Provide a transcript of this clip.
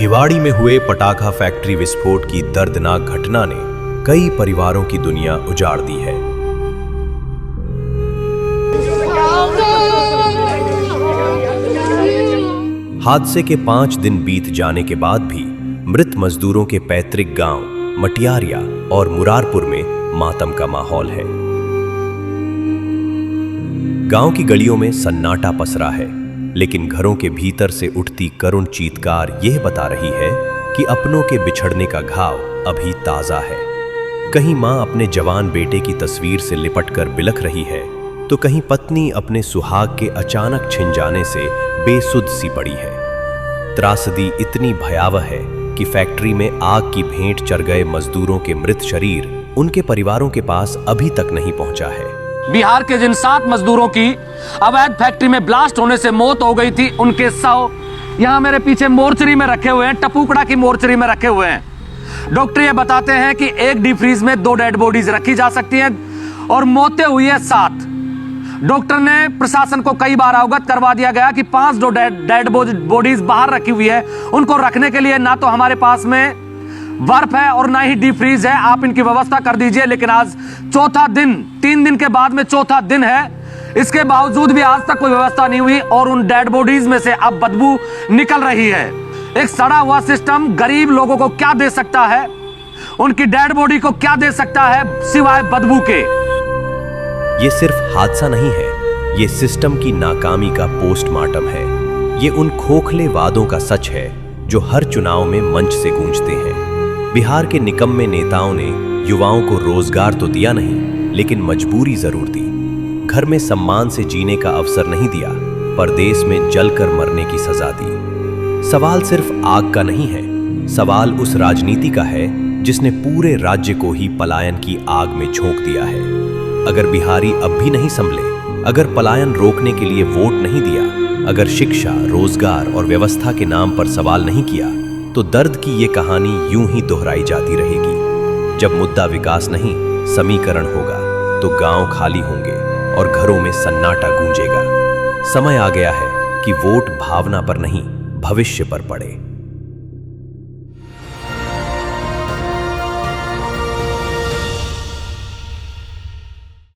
भिवाड़ी में हुए पटाखा फैक्ट्री विस्फोट की दर्दनाक घटना ने कई परिवारों की दुनिया उजाड़ दी है। हादसे के 5 दिन बीत जाने के बाद भी मृत मजदूरों के पैतृक गांव मटियारिया और मुरारपुर में मातम का माहौल है। गांव की गलियों में सन्नाटा पसरा है, लेकिन घरों के भीतर से उठती करुण चीत्कार यह बता रही है कि अपनों के बिछड़ने का घाव अभी ताजा है। कहीं मां अपने जवान बेटे की तस्वीर से लिपटकर बिलख रही है, तो कहीं पत्नी अपने सुहाग के अचानक छिन जाने से बेसुध सी पड़ी है। त्रासदी इतनी भयावह है कि फैक्ट्री में आग की भेंट चढ़ गए मजदूरों के मृत शरीर उनके परिवारों के पास अभी तक नहीं पहुंचा है। बिहार के जिन 7 मजदूरों की अवैध फैक्ट्री में ब्लास्ट होने से मौत हो गई थी, उनके शव यहां मेरे पीछे मोर्चरी में रखे हुए हैं, टपूकड़ा की मोर्चरी में रखे हुए हैं। डॉक्टर ये बताते हैं कि एक डीप फ्रीज में 2 डेड बॉडीज रखी जा सकती हैं और मौतें हुई है 7। डॉक्टर ने प्रशासन को कई बार अवगत करवा दिया गया कि 5 डेड बॉडीज बाहर रखी हुई है, उनको रखने के लिए ना तो हमारे पास में बर्फ है और ना ही डीप फ्रीज है, आप इनकी व्यवस्था कर दीजिए। लेकिन आज चौथा दिन, 3 दिन के बाद में चौथा दिन है, इसके बावजूद भी आज तक कोई व्यवस्था नहीं हुई और उन डेड बॉडीज में से अब बदबू निकल रही है। एक सड़ा हुआ सिस्टम गरीब लोगों को क्या दे सकता है, उनकी डेड बॉडी को क्या दे सकता है सिवाय बदबू के। ये सिर्फ हादसा नहीं है, ये सिस्टम की नाकामी का पोस्टमार्टम है। ये उन खोखले वादों का सच है जो हर चुनाव में मंच से गूंजते हैं। बिहार के निकम्मे नेताओं ने युवाओं को रोजगार तो दिया नहीं, लेकिन मजबूरी जरूर दी। घर में सम्मान से जीने का अवसर नहीं दिया, परदेश में जलकर मरने की सजा दी। सवाल सिर्फ आग का नहीं है, सवाल उस राजनीति का है जिसने पूरे राज्य को ही पलायन की आग में झोंक दिया है। अगर बिहारी अब भी नहीं संभले, अगर पलायन रोकने के लिए वोट नहीं दिया, अगर शिक्षा, रोजगार और व्यवस्था के नाम पर सवाल नहीं किया, तो दर्द की ये कहानी यूं ही दोहराई जाती रहेगी। जब मुद्दा विकास नहीं, समीकरण होगा, तो गांव खाली होंगे और घरों में सन्नाटा गूंजेगा। समय आ गया है कि वोट भावना पर नहीं, भविष्य पर पड़े।